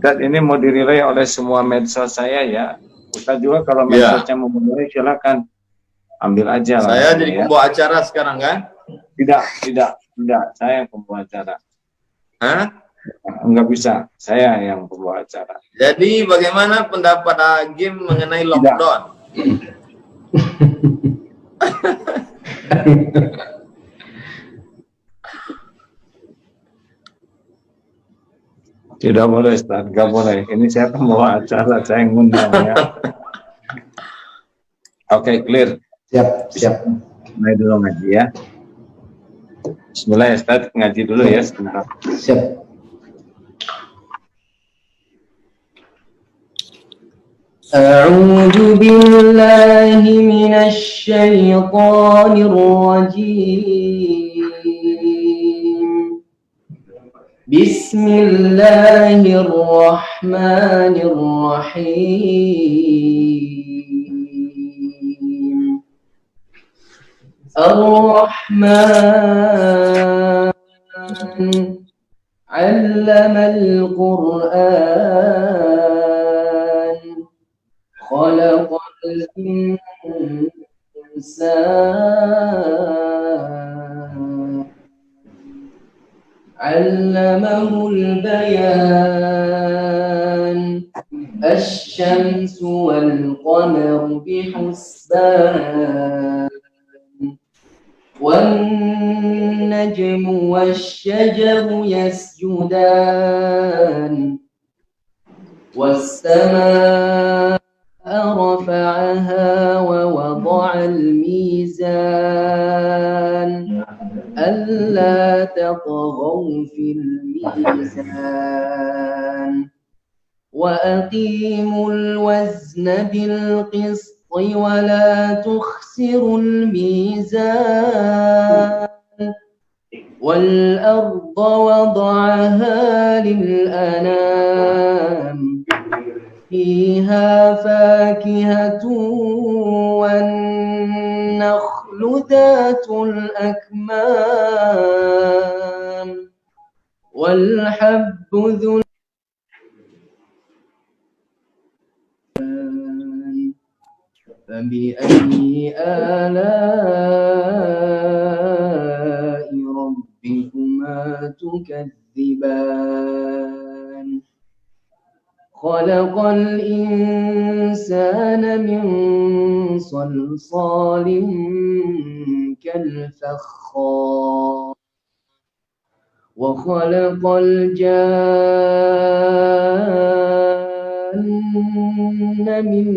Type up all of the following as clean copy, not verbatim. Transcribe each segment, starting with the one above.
Ustaz ini mau dirilai oleh semua medsos saya ya. Ustaz juga kalau medsosnya mau memulai silakan ambil aja. Saya jadi pembawa acara sekarang kan? Tidak. Saya yang pembawa acara. Hah? Enggak bisa. Saya yang pembawa acara. Jadi bagaimana pendapat Agim mengenai lockdown? Tidak boleh, Ustaz. Enggak boleh. Ini saya pembawa acara. Saya yang ngundang ya. Oke, clear. Siap. Mulai dulu ngaji ya. Bismillah ya, Ustaz. Ngaji dulu ya sebentar. Siap. أعوذ بالله من الشيطان الرجيم بسم الله الرحمن الرحيم الرحمن علم القرآن خلق الإنسان علمه البيان الشمس والقمر بحسبان والنجم والشجر يسجدان والسماء رفعها ووضع الميزان ألا تطغوا في الميزان وأقيموا الوزن بالقسط ولا تخسروا الميزان والأرض وضعها للأنام فيها فاكهة والنخل ذات الأكمام والحب ذو فبأي آلاء ربكما تكذبان خلق الإنسان من صلصال كالفخار وخلق الجان من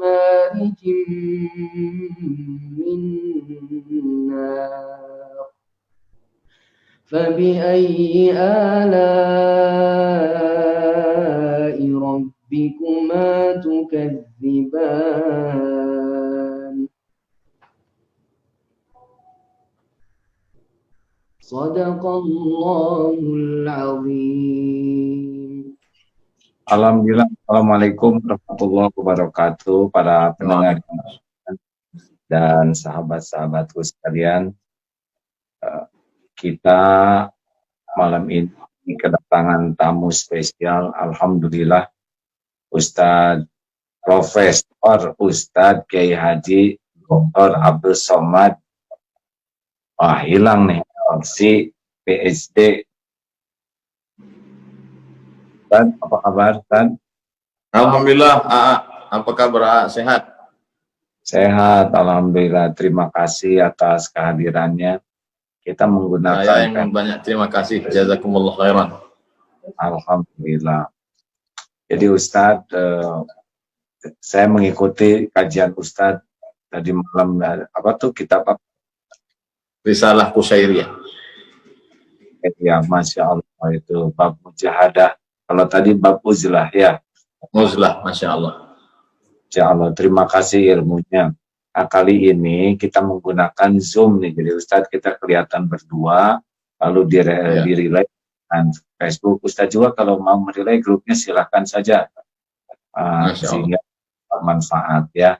مارج من نار فبأي آلاء ربكما تكذبان صدق الله العظيم. Alhamdulillah. Assalamualaikum warahmatullahi wabarakatuh para pendengar dan sahabat-sahabatku sekalian. Kita malam ini kedatangan tamu spesial. Alhamdulillah, Ustadz Profesor Ustadz Kiai Haji Dr. Abdul Somad. Wah, hilang nih si PSD. Ustadz, apa kabar, Ustadz? Alhamdulillah, apa kabar? Sehat? Sehat, alhamdulillah. Terima kasih atas kehadirannya. Kita menggunakan. Saya yang banyak terima kasih. Jazakumullah khairan. Alhamdulillah. Jadi Ustadz, saya mengikuti kajian Ustadz tadi malam. Apa tuh kitab apa? Risalah Qusyairiyah. Ya, Masya Allah, itu bab mujahadah. Kalau tadi bab uzlah ya. Uzlah, Masya Allah. Masya Allah, terima kasih ilmunya. Nah, kali ini kita menggunakan Zoom nih. Jadi Ustadz kita kelihatan berdua, lalu di-relay dan Facebook. Ustadz juga kalau mau merelay grupnya silahkan saja. Sehingga bermanfaat ya.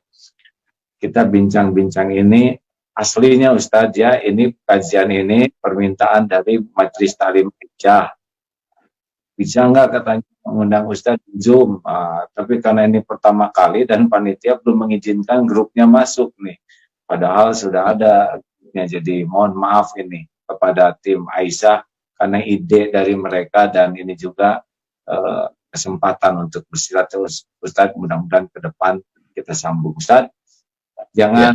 Kita bincang-bincang ini aslinya Ustadz ya, ini kajian ini permintaan dari Majelis Ta'lim Hijjah. Bisa nggak katanya mengundang Ustadz di Zoom. Tapi karena ini pertama kali dan panitia belum mengizinkan grupnya masuk nih. Padahal sudah ada grupnya. Jadi mohon maaf ini kepada tim Aisyah karena ide dari mereka dan ini juga kesempatan untuk bersilaturahmi Ustadz. Mudah-mudahan ke depan kita sambung Ustadz. Jangan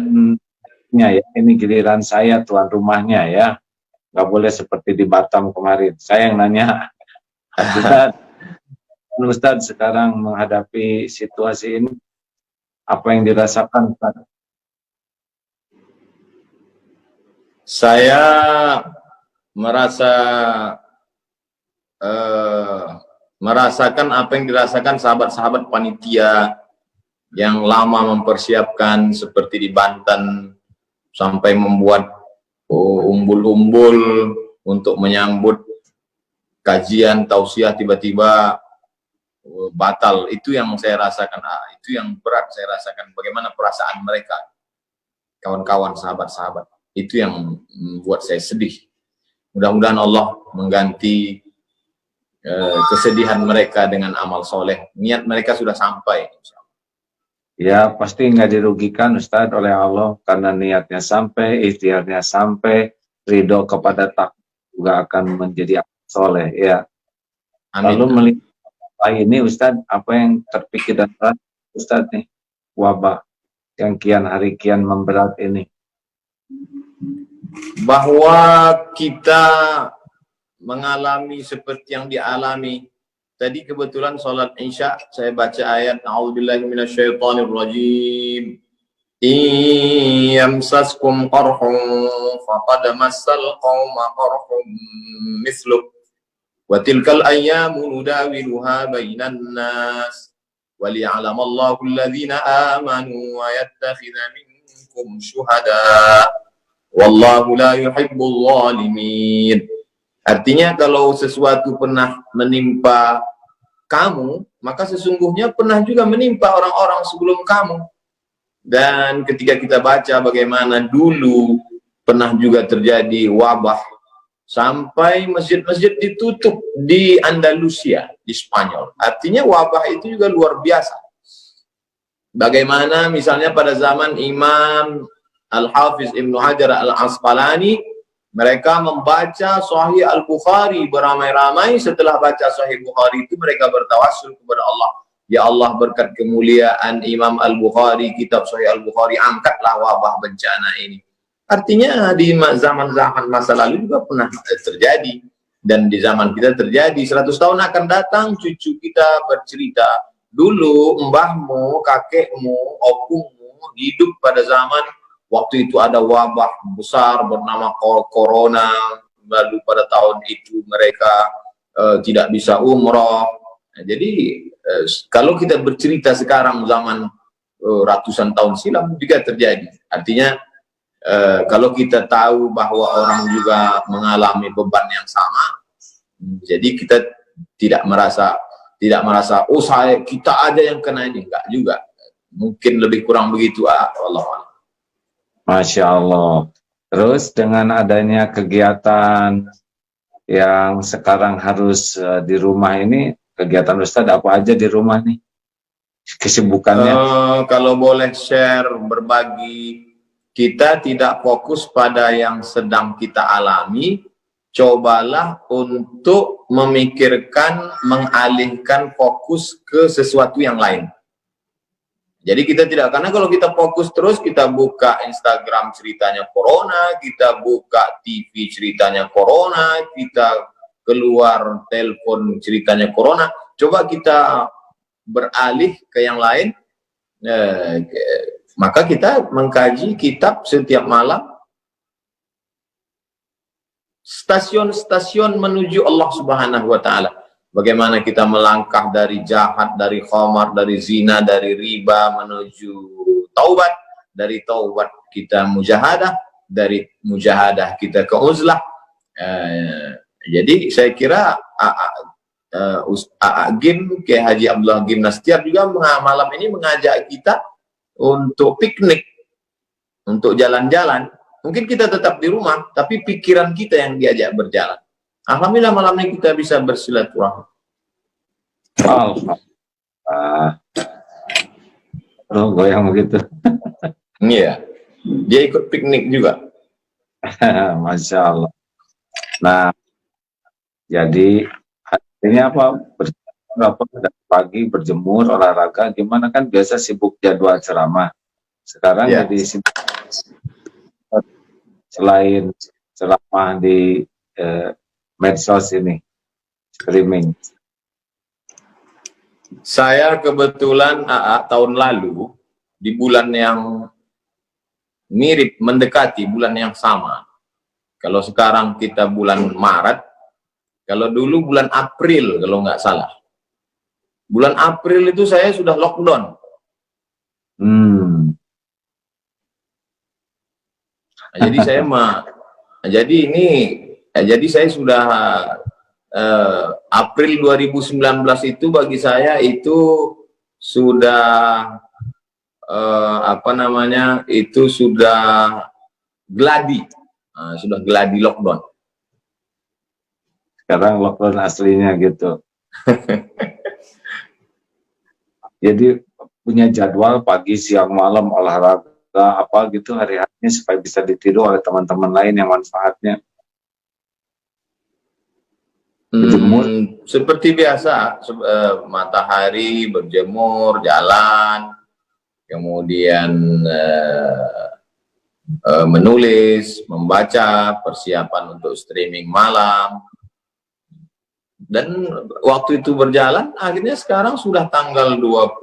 ya ini giliran saya tuan rumahnya ya. Nggak boleh seperti di Batam kemarin. Saya yang nanya. Ustadz sekarang menghadapi situasi ini, apa yang dirasakan Ustadz? Saya merasakan apa yang dirasakan sahabat-sahabat panitia yang lama mempersiapkan seperti di Banten sampai membuat umbul-umbul untuk menyambut kajian tausiah tiba-tiba batal. Itu yang saya rasakan, itu yang berat saya rasakan, bagaimana perasaan mereka, kawan-kawan, sahabat-sahabat. Itu yang membuat saya sedih. Mudah-mudahan Allah mengganti kesedihan mereka dengan amal soleh. Niat mereka sudah sampai. Ya pasti nggak dirugikan Ustadz oleh Allah karena niatnya sampai, ikhtiarnya sampai, ridho kepada takdir juga akan menjadi amal soleh ya. Amin. Lalu melihat ini Ustadz, apa yang terpikir dan berat Ustadz nih, wabah yang kian hari kian memberat ini? Bahwa kita mengalami seperti yang dialami. Tadi kebetulan sholat Isya saya baca ayat A'udzubillahi minasyaitonirrajim. Yamsaskum qarhun faqad massal qauma qarhun misluh wa tilkal ayyamu nudawiluha bainan nas wa liya'lamallahu alladhina amanu wa yattakhidha minkum syuhada wallahu la yuhibbul zalimin. Artinya kalau sesuatu pernah menimpa kamu, maka sesungguhnya pernah juga menimpa orang-orang sebelum kamu. Dan ketika kita baca bagaimana dulu pernah juga terjadi wabah sampai masjid-masjid ditutup di Andalusia, di Spanyol. Artinya wabah itu juga luar biasa. Bagaimana misalnya pada zaman Imam Al-Hafiz Ibnu Hajar Al-Asqalani, mereka membaca Sahih Al-Bukhari beramai-ramai. Setelah baca Sahih Bukhari itu mereka bertawassul kepada Allah. Ya Allah, berkat kemuliaan Imam Al-Bukhari, kitab Sahih Al-Bukhari, angkatlah wabah bencana ini. Artinya di zaman-zaman masa lalu juga pernah terjadi. Dan di zaman kita terjadi. 100 tahun akan datang cucu kita bercerita, dulu mbahmu, kakekmu, opungmu hidup pada zaman waktu itu ada wabah besar bernama corona, lalu pada tahun itu mereka tidak bisa umroh. Nah, jadi kalau kita bercerita sekarang zaman ratusan tahun silam juga terjadi. Artinya kalau kita tahu bahwa orang juga mengalami beban yang sama, jadi kita tidak merasa oh kita aja yang kena ini, enggak juga. Mungkin lebih kurang begitu, Allah. Masya Allah. Terus dengan adanya kegiatan yang sekarang harus di rumah ini, kegiatan Ustadz apa aja di rumah nih? Kesibukannya? Kalau boleh share, berbagi, kita tidak fokus pada yang sedang kita alami, cobalah untuk memikirkan, mengalihkan fokus ke sesuatu yang lain. Jadi kita tidak, karena kalau kita fokus terus, kita buka Instagram ceritanya corona, kita buka TV ceritanya corona, kita keluar telepon ceritanya corona, coba kita beralih ke yang lain, maka kita mengkaji kitab setiap malam, stasiun-stasiun menuju Allah Subhanahu wa Ta'ala. Bagaimana kita melangkah dari jahat, dari khamar, dari zina, dari riba menuju taubat, dari taubat kita mujahadah, dari mujahadah kita ke uzlah. Jadi saya kira Gim, Kiai Haji Abdullah Gim Nastiar juga malam ini mengajak kita untuk piknik, untuk jalan-jalan. Mungkin kita tetap di rumah, tapi pikiran kita yang diajak berjalan. Alhamdulillah malam ini kita bisa bersilaturahmi. Alhamdulillah. Oh, goyang begitu. Iya. Dia ikut piknik juga. Masya Allah. Nah, jadi ini apa? Dari pagi berjemur, olahraga, gimana kan biasa sibuk jadwal ceramah. Sekarang Ya. jadi sibuk selain ceramah di medsos ini, streaming. Saya kebetulan tahun lalu di bulan yang mirip mendekati bulan yang sama. Kalau sekarang kita bulan Maret, kalau dulu bulan April kalau nggak salah. Bulan April itu saya sudah lockdown. Nah, jadi saya sudah April 2019 itu bagi saya itu sudah itu sudah gladi, sudah gladi lockdown. Sekarang lockdown aslinya gitu. Jadi punya jadwal pagi, siang, malam, olahraga apa gitu hari-harinya supaya bisa ditiru oleh teman-teman lain yang manfaatnya. Seperti biasa, matahari, berjemur, jalan, kemudian menulis, membaca, persiapan untuk streaming malam. Dan waktu itu berjalan, akhirnya sekarang sudah tanggal 20,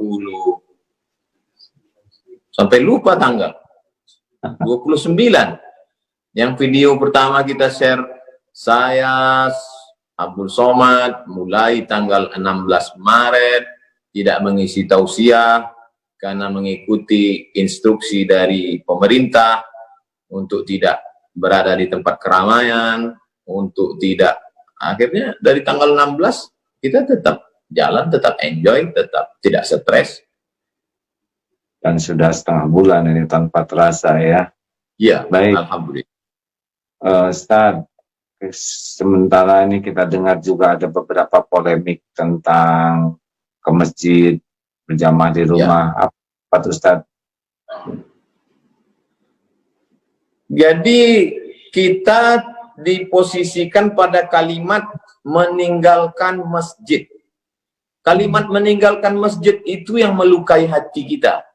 sampai lupa tanggal 29. Yang video pertama kita share, saya Abdul Somad mulai tanggal 16 Maret tidak mengisi tausiah karena mengikuti instruksi dari pemerintah untuk tidak berada di tempat keramaian, untuk tidak, akhirnya dari tanggal 16 kita tetap jalan, tetap enjoy, tetap tidak stres. Dan sudah setengah bulan ini tanpa terasa ya. Iya, baik. Alhamdulillah. Ustaz, sementara ini kita dengar juga ada beberapa polemik tentang ke masjid, berjamaah di rumah. Ya. Apa Ustaz? Jadi kita diposisikan pada kalimat meninggalkan masjid. Kalimat meninggalkan masjid itu yang melukai hati kita.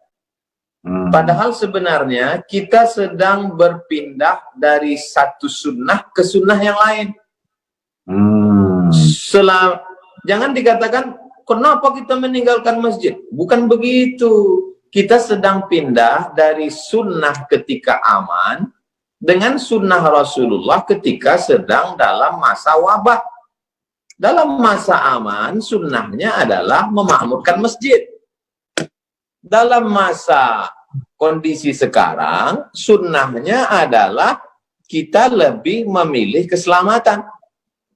Padahal sebenarnya kita sedang berpindah dari satu sunnah ke sunnah yang lain. Jangan dikatakan, kenapa kita meninggalkan masjid? Bukan begitu. Kita sedang pindah dari sunnah ketika aman dengan sunnah Rasulullah ketika sedang dalam masa wabah. Dalam masa aman, sunnahnya adalah memakmurkan masjid. Dalam masa kondisi sekarang, sunnahnya adalah kita lebih memilih keselamatan.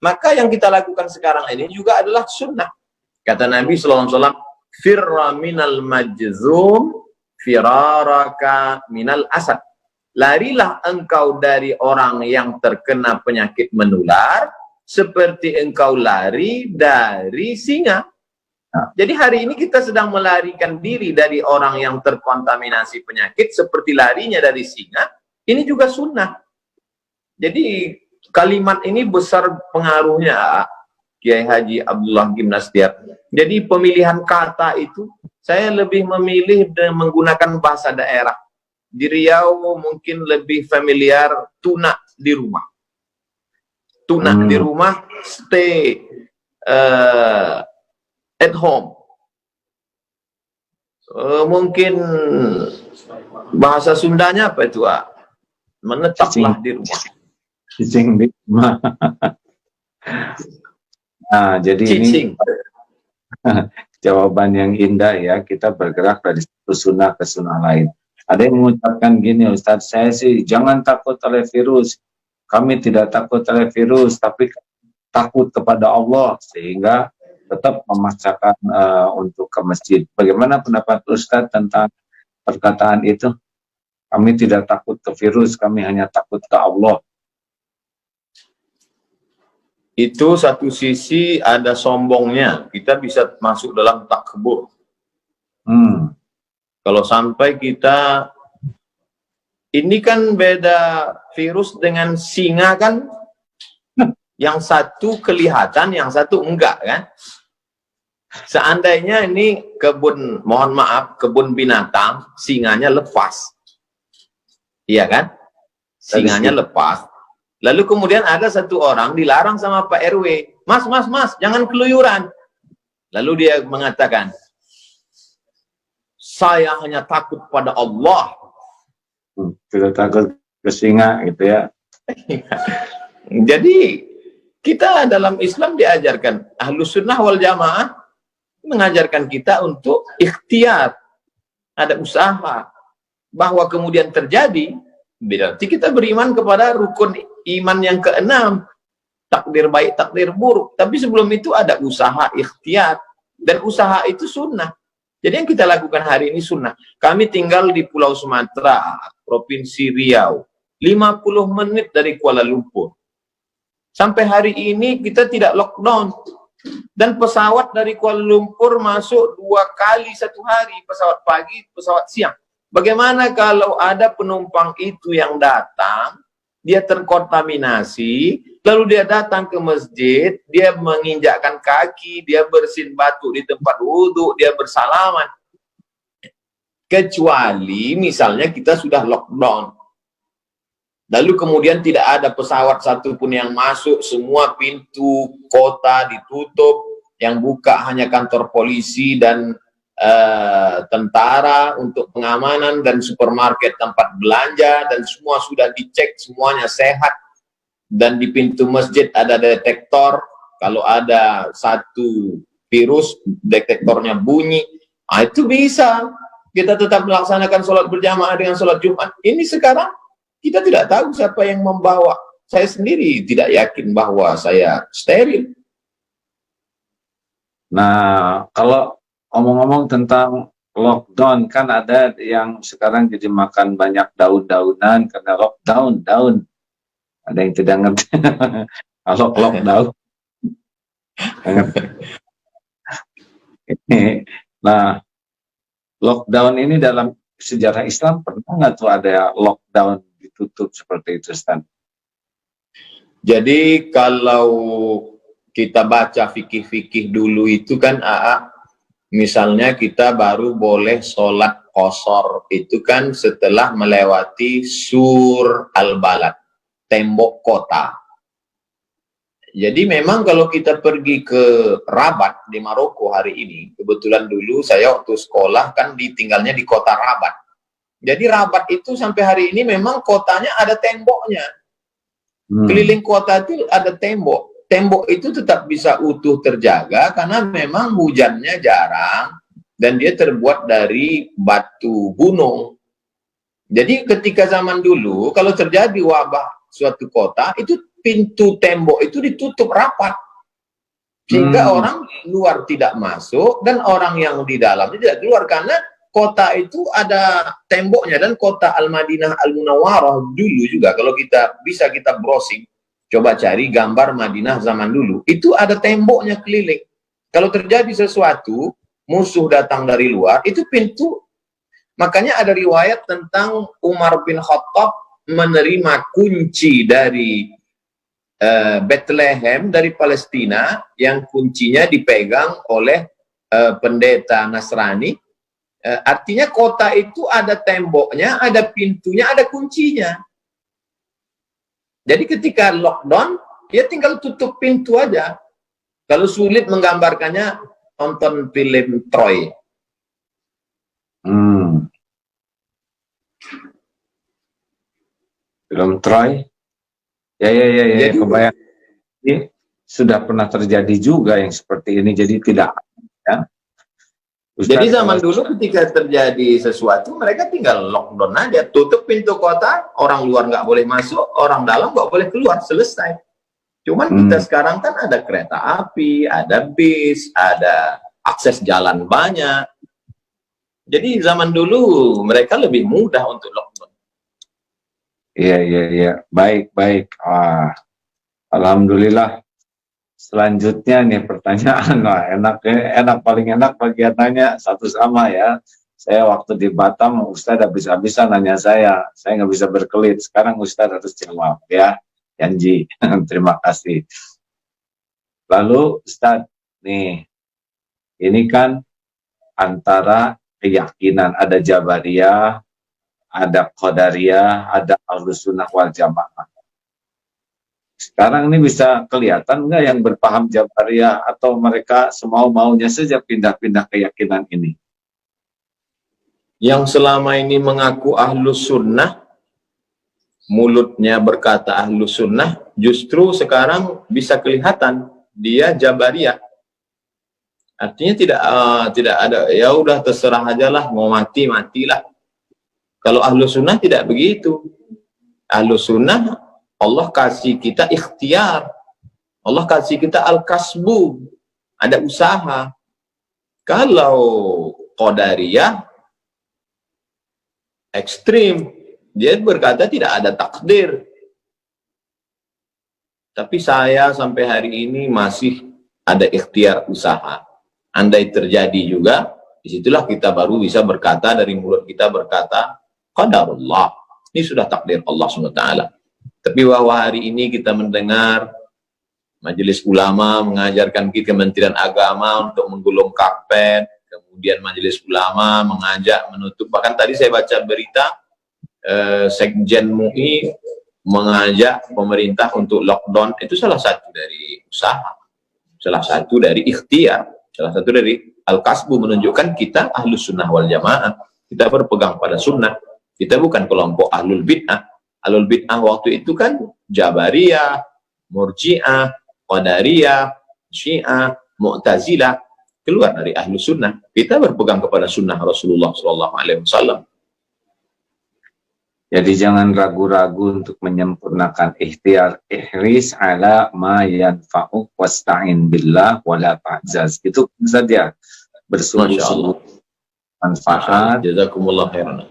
Maka yang kita lakukan sekarang ini juga adalah sunnah. Kata Nabi SAW, firra minal majzum, firaraka minal asad. Larilah engkau dari orang yang terkena penyakit menular, seperti engkau lari dari singa. Jadi hari ini kita sedang melarikan diri dari orang yang terkontaminasi penyakit seperti larinya dari singa. Ini juga sunnah. Jadi kalimat ini besar pengaruhnya Kiai Haji Abdullah Gimnastiar. Jadi pemilihan kata itu saya lebih memilih menggunakan bahasa daerah. Di Riau mungkin lebih familiar tuna di rumah. Tuna di rumah, stay at home. Mungkin bahasa Sundanya apa itu? Menetaplah di rumah. Cicing di rumah. Nah, jadi Cicing. Ini jawaban yang indah ya. Kita bergerak dari satu sunnah ke sunnah lain. Ada yang mengucapkan gini, Ustadz, saya sih jangan takut oleh virus. Kami tidak takut oleh virus, tapi takut kepada Allah, sehingga tetap memaksakan untuk ke masjid. Bagaimana pendapat Ustadz tentang perkataan itu? Kami tidak takut ke virus, kami hanya takut ke Allah. itu satu sisi ada sombongnya, kita bisa masuk dalam takbur. Kalau sampai kita, ini kan beda virus dengan singa kan, yang satu kelihatan, yang satu enggak kan. Seandainya ini kebun, mohon maaf, kebun binatang, singanya lepas. Iya kan? Singanya lepas. Lalu kemudian ada satu orang dilarang sama Pak RW, mas, jangan keluyuran. Lalu dia mengatakan, saya hanya takut pada Allah. Tidak takut ke singa gitu ya. Jadi kita dalam Islam diajarkan, Ahlus Sunnah wal Jamaah mengajarkan kita untuk ikhtiar, ada usaha. Bahwa kemudian terjadi, berarti kita beriman kepada rukun iman yang keenam, takdir baik, takdir buruk. Tapi sebelum itu ada usaha ikhtiar, dan usaha itu sunnah. Jadi yang kita lakukan hari ini sunnah. Kami tinggal di Pulau Sumatera, Provinsi Riau, 50 menit dari Kuala Lumpur. Sampai hari ini kita tidak lockdown. Dan pesawat dari Kuala Lumpur masuk 2 kali satu hari, pesawat pagi, pesawat siang. Bagaimana kalau ada penumpang itu yang datang, dia terkontaminasi, lalu dia datang ke masjid, dia menginjakkan kaki, dia bersin batu di tempat wudhu, dia bersalaman. Kecuali misalnya kita sudah lockdown. Lalu kemudian tidak ada pesawat satupun yang masuk, semua pintu kota ditutup, yang buka hanya kantor polisi dan tentara untuk pengamanan, dan supermarket tempat belanja, dan semua sudah dicek, semuanya sehat. Dan di pintu masjid ada detektor, kalau ada satu virus, detektornya bunyi. Nah, itu bisa kita tetap melaksanakan sholat berjamaah dengan sholat Jumat. Ini sekarang kita tidak tahu siapa yang membawa. Saya sendiri tidak yakin bahwa saya steril. Nah, kalau omong-omong tentang lockdown, kan ada yang sekarang jadi makan banyak daun-daunan karena lockdown, daun. Ada yang tidak ngerti. Kalau lockdown. Nah, lockdown ini dalam sejarah Islam pernah nggak tuh ada lockdown ditutup seperti itu, Stan? Jadi kalau kita baca fikih-fikih dulu itu kan, misalnya kita baru boleh sholat qashar itu kan setelah melewati sur al-balad, tembok kota. Jadi memang kalau kita pergi ke Rabat di Maroko hari ini, kebetulan dulu saya waktu sekolah kan ditinggalnya di kota Rabat. Jadi Rabat itu sampai hari ini memang kotanya ada temboknya. Keliling kota itu ada tembok. Tembok itu tetap bisa utuh terjaga karena memang hujannya jarang dan dia terbuat dari batu gunung. Jadi ketika zaman dulu kalau terjadi wabah suatu kota, itu pintu tembok itu ditutup rapat sehingga orang luar tidak masuk dan orang yang di dalam tidak keluar, karena kota itu ada temboknya. Dan kota Al-Madinah Al-Munawwarah dulu juga, kalau kita bisa kita browsing, coba cari gambar Madinah zaman dulu, itu ada temboknya keliling. Kalau terjadi sesuatu, musuh datang dari luar, itu pintu. Makanya ada riwayat tentang Umar bin Khattab menerima kunci dari Bethlehem, dari Palestina, yang kuncinya dipegang oleh pendeta Nasrani. Artinya kota itu ada temboknya, ada pintunya, ada kuncinya. Jadi ketika lockdown, ya tinggal tutup pintu aja. Kalau sulit menggambarkannya, nonton film Troy. Film Troy? Ya, Jadi, kebayang. Ini sudah pernah terjadi juga yang seperti ini, jadi tidak. Ya. Ustaz, jadi zaman dulu ketika terjadi sesuatu, mereka tinggal lockdown aja, tutup pintu kota, orang luar nggak boleh masuk, orang dalam nggak boleh keluar, selesai. Cuman kita sekarang kan ada kereta api, ada bis, ada akses jalan banyak. Jadi zaman dulu mereka lebih mudah untuk lockdown. Iya. Baik. Alhamdulillah. Selanjutnya nih pertanyaan, wah, enak paling enak bagian nanya satu sama ya. Saya waktu di Batam, Ustadz habis-habisan nanya saya nggak bisa berkelit. Sekarang Ustadz harus jawab ya, janji. Terima kasih. Lalu Ustadz, nih, ini kan antara keyakinan, ada Jabariyah, ada Qadariyah, ada Ahlus Sunnah wal Jamaah. Sekarang ini bisa kelihatan nggak yang berpaham Jabariyah atau mereka semau-maunya saja pindah-pindah keyakinan ini? Yang selama ini mengaku Ahlus Sunnah, mulutnya berkata Ahlus Sunnah, justru sekarang bisa kelihatan dia Jabariyah. Artinya tidak ada, ya udah terserah aja lah, mau mati matilah. Kalau Ahlus Sunnah tidak begitu. Ahlus Sunnah, Allah kasih kita ikhtiar, Allah kasih kita al-kasbu, ada usaha. Kalau Qadariyah ekstrim, dia berkata tidak ada takdir. Tapi saya sampai hari ini masih ada ikhtiar usaha. Andai terjadi juga, disitulah kita baru bisa berkata, dari mulut kita berkata qadarullah, ini sudah takdir Allah SWT. Tapi bahwa hari ini kita mendengar Majelis Ulama mengajarkan kita, Kementerian Agama untuk menggulung karpet, kemudian Majelis Ulama mengajak menutup, bahkan tadi saya baca berita Sekjen MUI mengajak pemerintah untuk lockdown. Itu salah satu dari usaha, salah satu dari ikhtiar, salah satu dari al-kasbu, menunjukkan kita Ahlus Sunnah wal Jamaah, kita berpegang pada sunnah, kita bukan kelompok Ahlul Bid'ah. Ahlul Bid'ah waktu itu kan Jabariyah, Murji'ah, Qadariyah, Syiah, Mu'tazilah, keluar dari Ahlus Sunnah. Kita berpegang kepada sunnah Rasulullah SAW. Jadi jangan ragu-ragu untuk menyempurnakan ikhtiar, ihris ala ma yanfa'uk wasta'in billah wala ta'jaz. Itu saja, bersungguh-sungguh manfaat, jazakumullah khairan,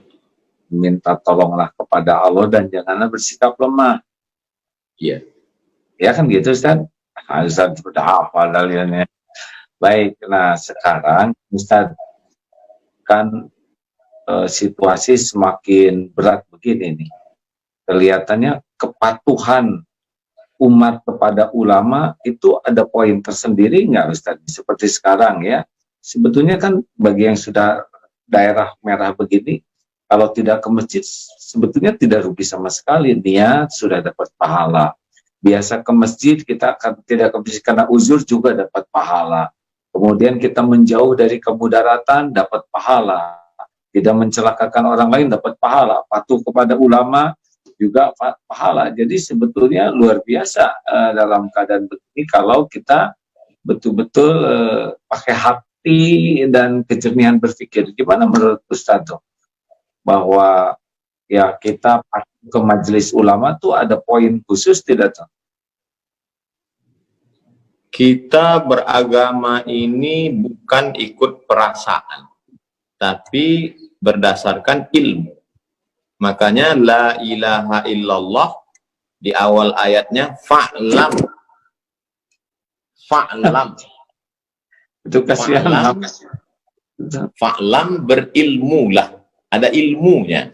minta tolonglah kepada Allah dan janganlah bersikap lemah. Iya. Ya kan gitu Ustaz? Ustaz sudah hafal dalilnya. Baik, nah sekarang Ustaz, kan situasi semakin berat begini nih. Kelihatannya kepatuhan umat kepada ulama itu ada poin tersendiri nggak Ustaz? Seperti sekarang ya, sebetulnya kan bagi yang sudah daerah merah begini, kalau tidak ke masjid sebetulnya tidak rugi sama sekali, niat sudah dapat pahala. Biasa ke masjid, kita akan tidak ke masjid karena uzur juga dapat pahala. Kemudian kita menjauh dari kemudaratan dapat pahala. Tidak mencelakakan orang lain dapat pahala. Patuh kepada ulama juga pahala. Jadi sebetulnya luar biasa dalam keadaan begini kalau kita betul-betul pakai hati dan kejernihan berpikir. Gimana menurut Ustaz bahwa ya kita ke majelis ulama tuh ada poin khusus tidak tuh? Kita beragama ini bukan ikut perasaan, tapi berdasarkan ilmu. Makanya la ilaha illallah di awal ayatnya fa'lam. Fa'lam. Itu kasihan. Fa'lam, berilmulah. Ada ilmunya.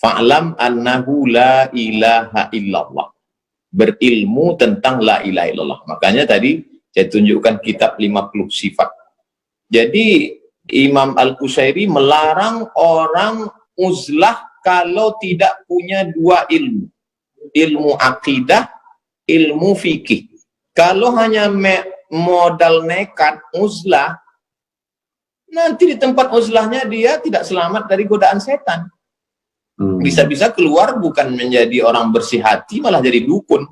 Fa'lam annahu la ilaha illallah. Berilmu tentang la ilaha illallah. Makanya tadi saya tunjukkan kitab 50 sifat. Jadi Imam Al-Qusairi melarang orang uzlah kalau tidak punya dua ilmu. Ilmu akidah, ilmu fikih. Kalau hanya modal nekat uzlah, nanti di tempat uzlahnya dia tidak selamat dari godaan setan. Bisa-bisa keluar bukan menjadi orang bersih hati, malah jadi dukun.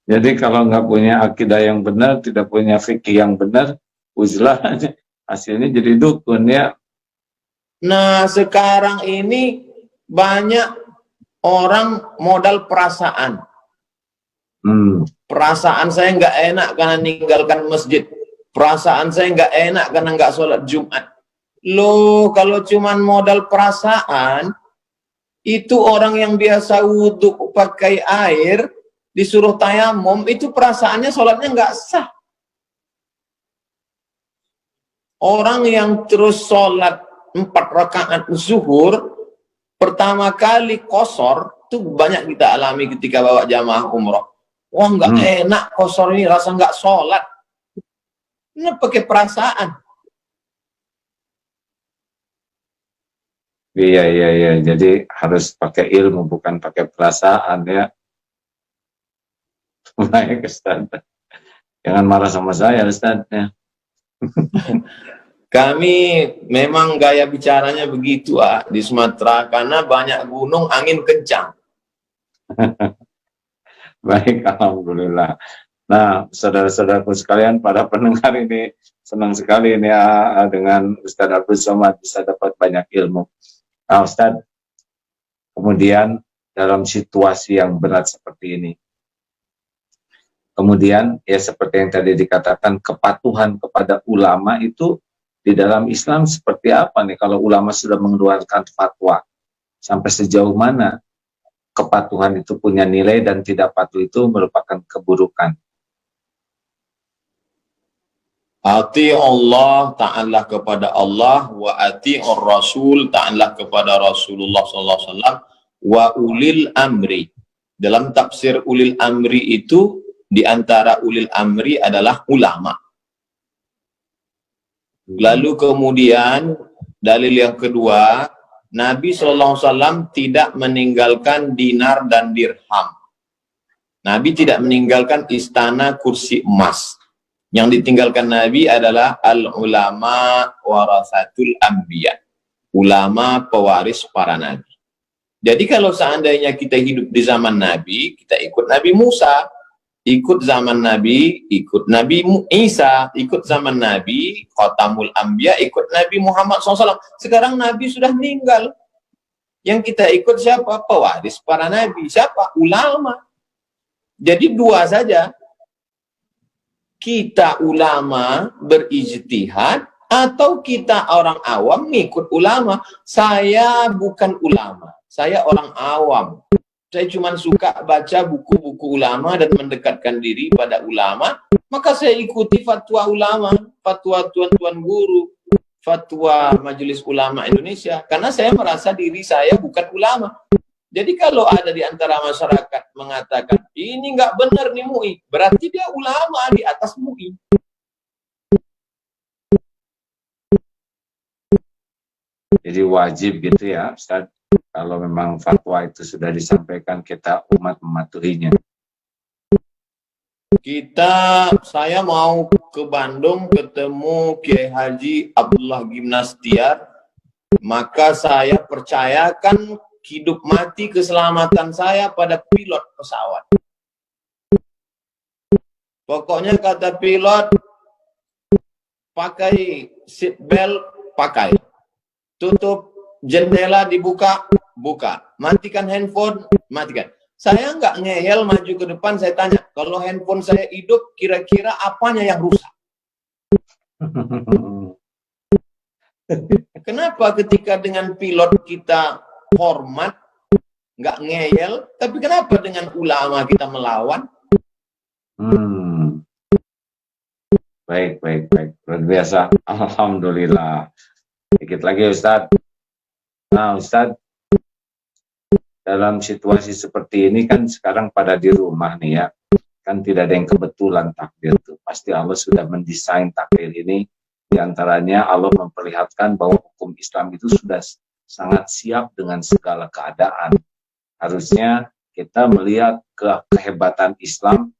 Jadi kalau nggak punya akidah yang benar, tidak punya fikih yang benar, uzlah hasilnya jadi dukun ya. Nah sekarang ini banyak orang modal perasaan. Perasaan saya nggak enak karena meninggalkan masjid. Perasaan saya nggak enak karena nggak sholat Jumat. Loh, kalau cuman modal perasaan, itu orang yang biasa wudhu pakai air, disuruh tayamum, itu perasaannya sholatnya nggak sah. Orang yang terus sholat 4 rakaat zuhur, pertama kali kosor, itu banyak kita alami ketika bawa jamaah umroh. Wah, nggak enak kosor ini, rasa nggak sholat. Ini pakai perasaan. Iya. Jadi harus pakai ilmu, bukan pakai perasaan ya. Baik, Ustaz. Jangan marah sama saya, Ustaz. Ya. Kami memang gaya bicaranya begitu di Sumatera, karena banyak gunung, angin kencang. Baik, alhamdulillah. Nah, saudara-saudaraku sekalian, para pendengar ini senang sekali ini ya dengan Ustaz Abdul Somad, bisa dapat banyak ilmu. Nah, Ustaz, kemudian dalam situasi yang berat seperti ini, kemudian ya seperti yang tadi dikatakan, kepatuhan kepada ulama itu di dalam Islam seperti apa nih? Kalau ulama sudah mengeluarkan fatwa, sampai sejauh mana kepatuhan itu punya nilai dan tidak patuh itu merupakan keburukan? Ati Allah, ta'ala kepada Allah, wa ati'ur Rasul, ta'ala kepada Rasulullah SAW, wa ulil amri. Dalam tafsir ulil amri itu, di antara ulil amri adalah ulama. Lalu kemudian dalil yang kedua, Nabi SAW tidak meninggalkan dinar dan dirham. Nabi tidak meninggalkan istana kursi emas. Yang ditinggalkan Nabi adalah al-ulama warasatul anbiya. Ulama pewaris para nabi. Jadi kalau seandainya kita hidup di zaman Nabi, kita ikut Nabi Musa. Ikut zaman Nabi, ikut Nabi Isa, ikut zaman Nabi, Khatamul Anbiya, ikut Nabi Muhammad SAW. Sekarang Nabi sudah meninggal. Yang kita ikut siapa? Pewaris para Nabi. Siapa? Ulama. Jadi dua saja. Kita ulama berijtihad, atau kita orang awam ngikut ulama. Saya bukan ulama. Saya orang awam. Saya cuma suka baca buku-buku ulama dan mendekatkan diri pada ulama, maka saya ikuti fatwa ulama, fatwa tuan-tuan guru, fatwa Majelis Ulama Indonesia, karena saya merasa diri saya bukan ulama. Jadi kalau ada di antara masyarakat mengatakan, ini nggak benar nih MUI, berarti dia ulama di atas MUI. Jadi wajib gitu ya, Ustaz. Kalau memang fatwa itu sudah disampaikan, kita umat mematuhinya. Saya mau ke Bandung ketemu Kiai Haji Abdullah Gimnastiar, maka saya percayakan hidup mati keselamatan saya pada pilot pesawat. Pokoknya kata pilot, pakai seat belt, pakai. Tutup jendela, dibuka, buka. Matikan handphone, matikan. Saya nggak ngeyel maju ke depan, saya tanya, kalau handphone saya hidup, kira-kira apanya yang rusak? Kenapa ketika dengan pilot kita hormat, nggak ngeyel, tapi kenapa dengan ulama kita melawan? Baik. Luar biasa. Alhamdulillah. Sedikit lagi Ustadz. Nah Ustadz, dalam situasi seperti ini kan sekarang pada di rumah nih ya, kan tidak ada yang kebetulan takdir tuh. Pasti Allah sudah mendesain takdir ini. Di antaranya Allah memperlihatkan bahwa hukum Islam itu sudah sangat siap dengan segala keadaan. Harusnya kita melihat kehebatan Islam,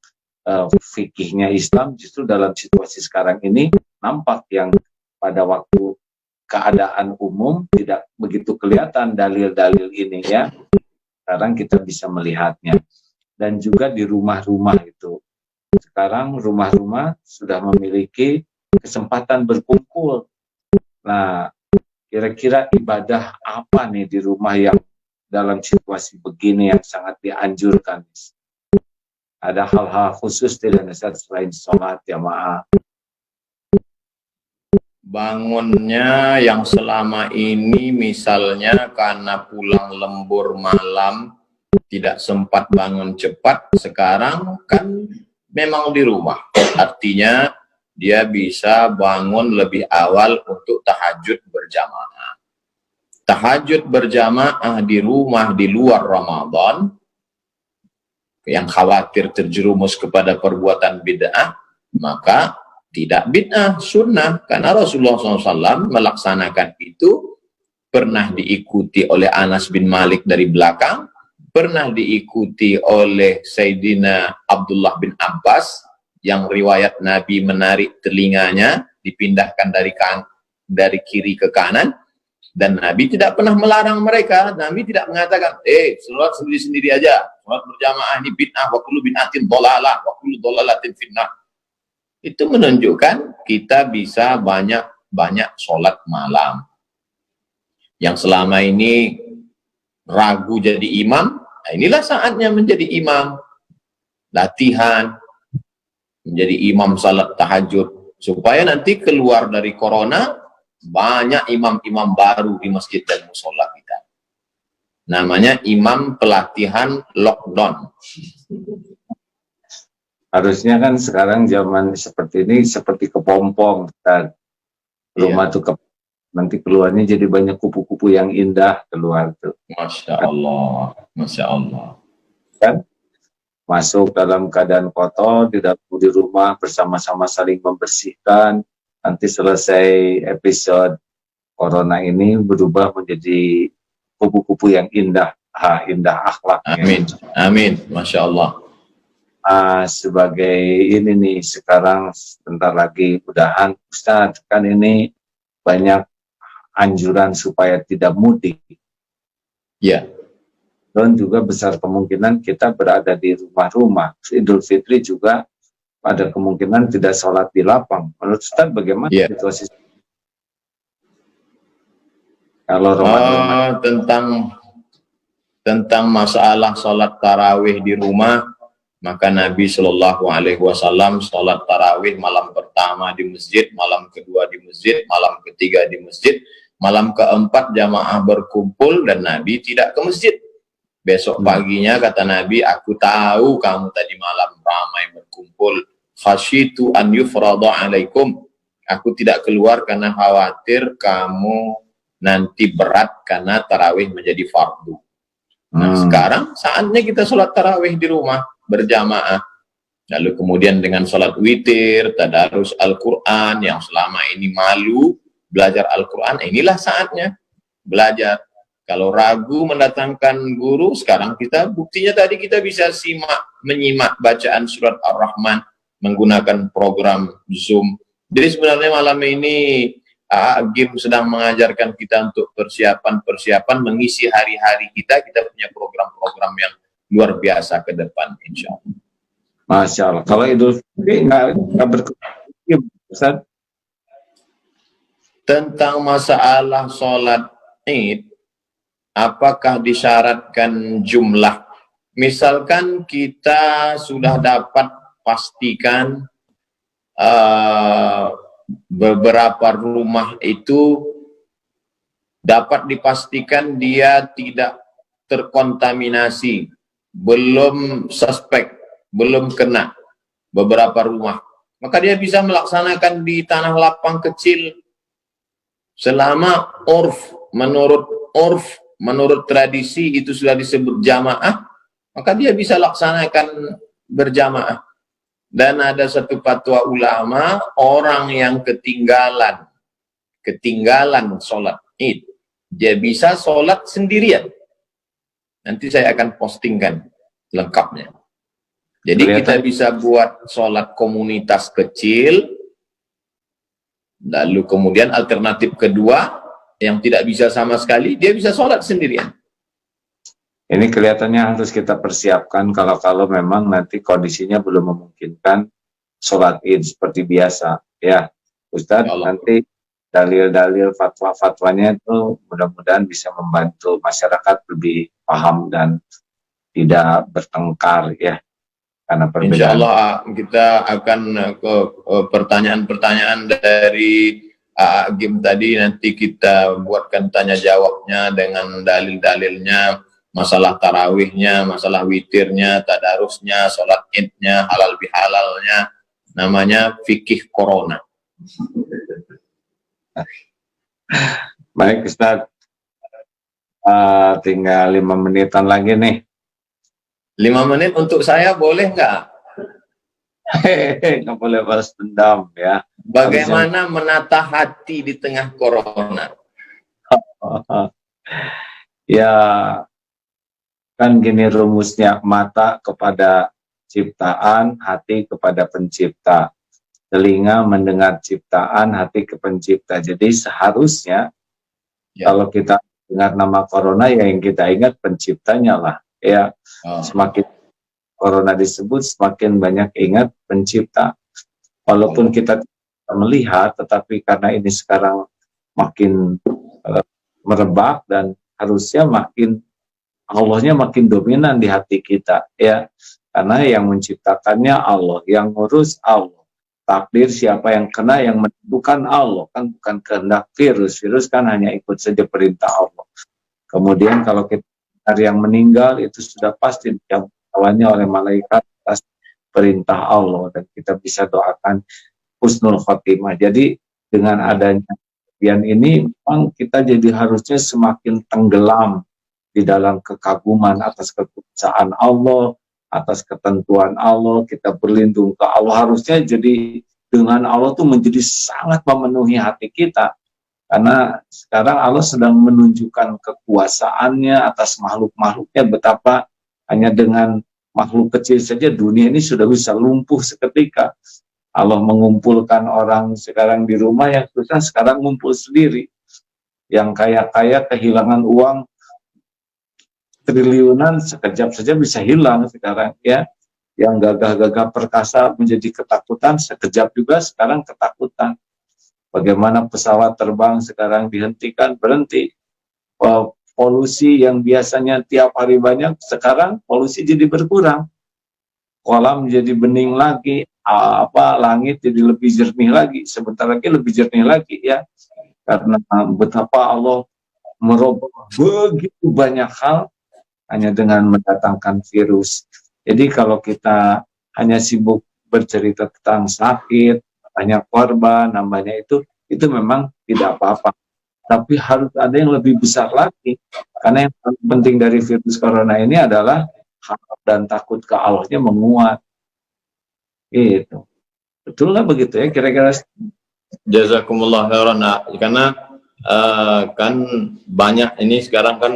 fikihnya Islam, justru dalam situasi sekarang ini nampak yang pada waktu keadaan umum tidak begitu kelihatan dalil-dalil ini ya. Sekarang kita bisa melihatnya. Dan juga di rumah-rumah itu. Sekarang rumah-rumah sudah memiliki kesempatan berkumpul. Nah, kira-kira ibadah apa nih di rumah yang dalam situasi begini yang sangat dianjurkan? Ada hal-hal khusus tidak selain sholat jamaah? Bangunnya yang selama ini misalnya karena pulang lembur malam, tidak sempat bangun cepat, sekarang kan memang di rumah. Artinya dia bisa bangun lebih awal untuk tahajud berjamaah. Tahajud berjamaah di rumah di luar Ramadan, yang khawatir terjerumus kepada perbuatan bid'ah, maka tidak bid'ah, sunnah. Karena Rasulullah SAW melaksanakan itu, pernah diikuti oleh Anas bin Malik dari belakang, pernah diikuti oleh Sayyidina Abdullah bin Abbas, yang riwayat Nabi menarik telinganya, dipindahkan dari kiri ke kanan, dan Nabi tidak pernah melarang mereka. Nabi tidak mengatakan, sholat sendiri-sendiri aja, sholat berjamaah ini bid'ah, wa kullu bid'atin dhalalah, wa kullu dhalalatin finnah. Itu menunjukkan kita bisa banyak sholat malam. Yang selama ini ragu jadi imam, nah inilah saatnya menjadi imam. Latihan, menjadi imam salat tahajud, supaya nanti keluar dari corona, banyak imam-imam baru di masjid dan musola kita. Namanya imam pelatihan lockdown. Harusnya kan sekarang zaman seperti ini seperti kepompong, dan rumah tuh nanti keluarnya jadi banyak kupu-kupu yang indah keluar tuh. Masya Allah, Masya Allah. Kan masuk dalam keadaan kotor, tidak di rumah bersama-sama saling membersihkan. Nanti selesai episode corona ini berubah menjadi kupu-kupu yang indah, indah akhlaknya. Amin, amin, Masya Allah. Sebagai ini nih, sekarang sebentar lagi mudahan Ustadz, kan ini banyak anjuran supaya tidak mudik. Ya. Dan juga besar kemungkinan kita berada di rumah-rumah. Idul Fitri juga ada kemungkinan tidak sholat di lapang. Menurut Ustaz bagaimana situasi? Kalau tentang masalah sholat tarawih di rumah, maka Nabi Shallallahu Alaihi Wasallam sholat tarawih malam pertama di masjid, malam kedua di masjid, malam ketiga di masjid, malam keempat jamaah berkumpul dan Nabi tidak ke masjid. Besok paginya kata Nabi, aku tahu kamu tadi malam ramai berkumpul. Khasyitu an yufrada alaikum. Aku tidak keluar karena khawatir kamu nanti berat karena tarawih menjadi fardu. Nah sekarang saatnya kita sholat tarawih di rumah berjamaah. Lalu kemudian dengan sholat witir, tadarus Al-Quran, yang selama ini malu belajar Al-Quran, inilah saatnya belajar. Kalau ragu mendatangkan guru, sekarang kita buktinya tadi kita bisa menyimak bacaan surat Ar-Rahman menggunakan program Zoom. Jadi sebenarnya malam ini Gim sedang mengajarkan kita untuk persiapan mengisi hari-hari kita. Kita punya program-program yang luar biasa ke depan, insya Allah. Masya Allah. Kalau Idul Fitri nggak berkesan tentang masalah sholat Id, apakah disyaratkan jumlah? Misalkan kita sudah dapat pastikan beberapa rumah itu dapat dipastikan dia tidak terkontaminasi, belum suspek, belum kena beberapa rumah, maka dia bisa melaksanakan di tanah lapang kecil selama menurut tradisi itu sudah disebut jamaah, maka dia bisa laksanakan berjamaah. Dan ada satu fatwa ulama, orang yang ketinggalan sholat Id, dia bisa sholat sendirian. Nanti saya akan postingkan lengkapnya. Jadi kita bisa buat sholat komunitas kecil, lalu kemudian alternatif kedua, yang tidak bisa sama sekali, dia bisa sholat sendirian. Ini kelihatannya harus kita persiapkan kalau memang nanti kondisinya belum memungkinkan sholat Id seperti biasa. Ya, Ustadz, nanti dalil-dalil fatwa-fatwanya itu mudah-mudahan bisa membantu masyarakat lebih paham dan tidak bertengkar ya. Karena perbedaan. Insya Allah kita akan ke pertanyaan-pertanyaan dari Gim tadi, nanti kita buatkan tanya jawabnya dengan dalil-dalilnya. masalah tarawihnya, masalah witirnya, tadarusnya, sholat idnya, halal bihalalnya, namanya fikih corona. Baik Ustaz, tinggal 5 menitan lagi nih. 5 menit untuk saya boleh nggak? Nggak boleh balas dendam ya. Bagaimana menata hati di tengah corona? Ya kan gini rumusnya, mata kepada ciptaan, hati kepada pencipta, telinga mendengar ciptaan, hati ke pencipta. Jadi seharusnya kalau kita dengar nama corona, ya yang kita ingat penciptanya lah ya. Semakin corona disebut, semakin banyak ingat pencipta. Walaupun kita tidak melihat, tetapi karena ini sekarang makin merebak dan harusnya makin Allahnya makin dominan di hati kita ya, karena yang menciptakannya Allah, yang ngurus Allah, takdir siapa yang kena yang menentukan Allah, kan bukan kehendak virus kan hanya ikut saja perintah Allah. Kemudian kalau kita yang meninggal itu sudah pasti dicabutnya oleh malaikat atas perintah Allah, dan kita bisa doakan husnul khotimah. Jadi dengan adanya kejadian ini memang kita jadi harusnya semakin tenggelam di dalam kekaguman atas kekuasaan Allah, atas ketentuan Allah, kita berlindung ke Allah. Harusnya jadi dengan Allah tuh menjadi sangat memenuhi hati kita. Karena sekarang Allah sedang menunjukkan kekuasaannya atas makhluk-makhluknya, betapa hanya dengan makhluk kecil saja dunia ini sudah bisa lumpuh seketika. Allah mengumpulkan orang sekarang di rumah yang susah sekarang ngumpul sendiri. Yang kaya-kaya kehilangan uang triliunan sekejap saja bisa hilang sekarang ya. Yang gagah-gagah perkasa menjadi ketakutan sekejap juga sekarang ketakutan. Bagaimana pesawat terbang sekarang dihentikan, berhenti. Polusi yang biasanya tiap hari banyak, sekarang polusi jadi berkurang. Kolam jadi bening lagi, langit jadi lebih jernih lagi, sebentar lagi lebih jernih lagi ya. Karena betapa Allah merubah begitu banyak hal hanya dengan mendatangkan virus. Jadi kalau kita hanya sibuk bercerita tentang sakit, banyak korban, namanya itu memang tidak apa-apa. Tapi harus ada yang lebih besar lagi. Karena yang paling penting dari virus corona ini adalah harap dan takut ke Allahnya menguat. Gitu. Betul nggak begitu ya kira-kira? Jazakumullah khairan. Karena kan banyak ini sekarang kan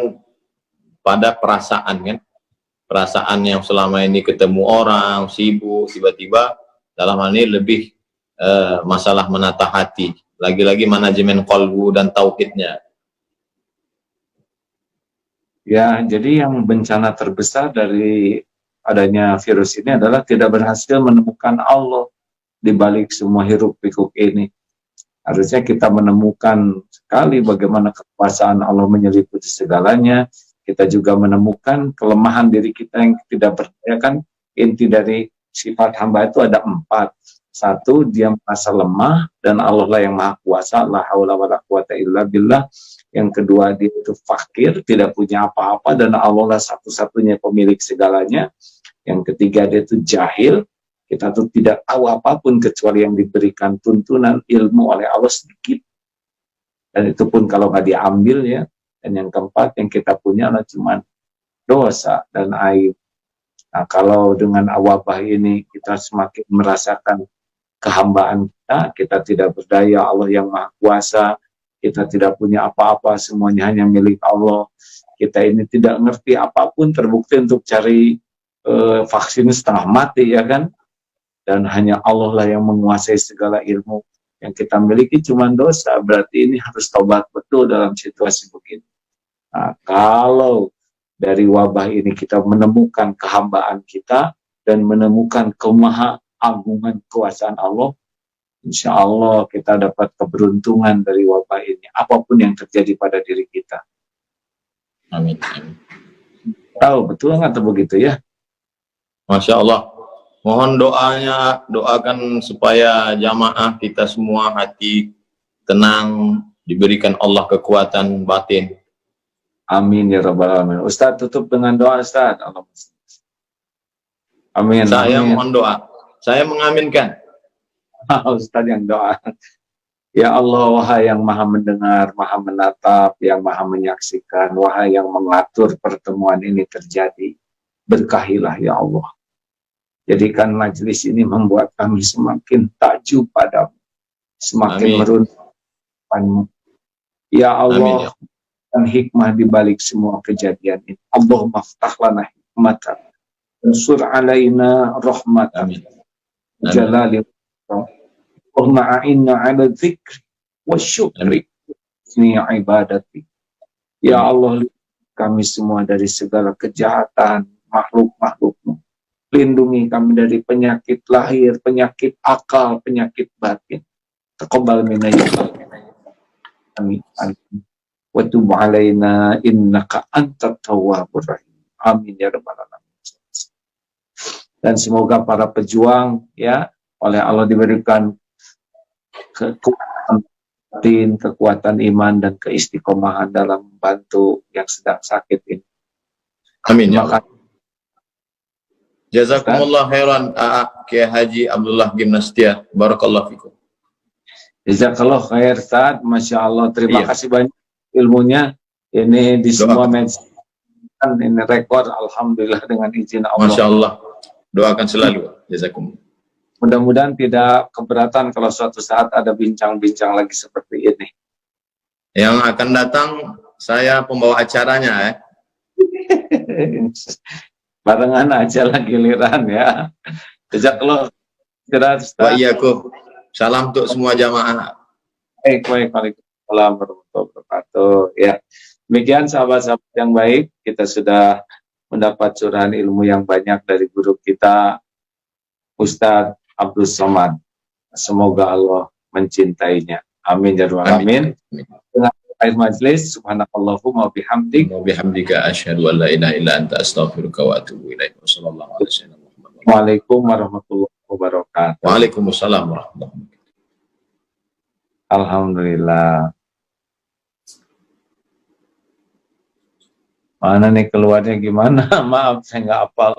pada perasaan kan, perasaan yang selama ini ketemu orang sibuk, tiba-tiba dalam hal ini lebih masalah menata hati, lagi-lagi manajemen qalbu dan tauhidnya. Ya, jadi yang bencana terbesar dari adanya virus ini adalah tidak berhasil menemukan Allah di balik semua hiruk pikuk ini. Harusnya kita menemukan sekali bagaimana kekuasaan Allah menyeliputi segalanya. Kita juga menemukan kelemahan diri kita yang tidak berdaya. Kan inti dari sifat hamba itu ada 4. 1, dia merasa lemah dan Allah lah yang maha kuasa, la haula wala quwata illa billah. Yang kedua, dia itu fakir, tidak punya apa-apa dan Allah lah satu-satunya pemilik segalanya. Yang ketiga, dia itu jahil, kita tuh tidak tahu apapun kecuali yang diberikan tuntunan ilmu oleh Allah sedikit, dan itu pun kalau nggak diambil ya. Dan yang keempat, yang kita punya adalah cuma dosa dan aib. Nah, kalau dengan wabah ini kita semakin merasakan kehambaan kita tidak berdaya, Allah yang maha kuasa, kita tidak punya apa-apa, semuanya hanya milik Allah. Kita ini tidak ngerti apapun, terbukti untuk cari vaksin setengah mati ya kan, dan hanya Allah lah yang menguasai segala ilmu. Yang kita miliki cuma dosa, berarti ini harus taubat betul dalam situasi begini. Nah, kalau dari wabah ini kita menemukan kehambaan kita dan menemukan kemaha-agungan kekuasaan Allah, insya Allah kita dapat keberuntungan dari wabah ini, apapun yang terjadi pada diri kita. Amin. Tahu betul nggak atau begitu ya? Masya Allah. Mohon doanya, doakan supaya jamaah kita semua hati tenang, diberikan Allah kekuatan batin. Amin ya rabbal alamin. Ustaz tutup dengan doa Ustaz. Amin. Saya Amin. mohon doa. Saya mengaminkan. Ustaz yang doa. Ya Allah, wahai yang maha mendengar, maha menatap, yang maha menyaksikan, wahai yang mengatur pertemuan ini terjadi, berkahilah ya Allah. Jadikan majelis ini membuat kami semakin takjub padamu, semakin merundukkanmu. Ya Allah, dan hikmah di balik semua kejadian ini. Allahumma ftah lana hikmatan, unsur alaina rahmatan, jalali Allahumma a'inna ala dzikri wa syukri ni ibadati. Ya Allah, kami semua dari segala kejahatan makhluk-makhlukmu. Lindungi kami dari penyakit lahir, penyakit akal, penyakit batin. Taqabbal minna ya amin. Wa tub alaina innaka antat tawwabur rahim. Amin ya rabbal alamin. Dan semoga para pejuang ya oleh Allah diberikan kekuatan iman dan keistiqomahan dalam membantu yang sedang sakit ini. Amin ya Allah. Jazakumullah khairan Kiai Haji Abdullah Gimnastia. Barakallahu fikum. Jazakallah khair Ustaz. Masya Allah. Terima kasih banyak ilmunya. Ini di semua media. Ini rekor. Alhamdulillah dengan izin Allah. Masya Allah. Doakan selalu. Jazakumullah. Mudah-mudahan tidak keberatan kalau suatu saat ada bincang-bincang lagi seperti ini. Yang akan datang saya pembawa acaranya ya. Barengan aja lah giliran ya. Jazakallah khairan Ustaz. Wa iyyakum. Salam untuk semua jamaah. Baik, waalaikumsalam warahmatullahi wabarakatuh. Ya, demikian sahabat-sahabat yang baik, kita sudah mendapat curahan ilmu yang banyak dari guru kita, Ustadz Abdul Somad. Semoga Allah mencintainya. Amin ya rabbal alamin. Dengan akhir majlis, subhanakallahumma wa bihamdik. Wa bihamdika asyhadu an la ilaha illa anta astaghfiruka wa atubu ilaik. Wassallallahu alaihi wasallam. Waalaikumsalam warahmatullahi wabarakatuh. Waalaikumsalam warahmatullahi wabarakatuh. Alhamdulillah. Mana nih keluarnya gimana? Maaf, saya nggak hafal.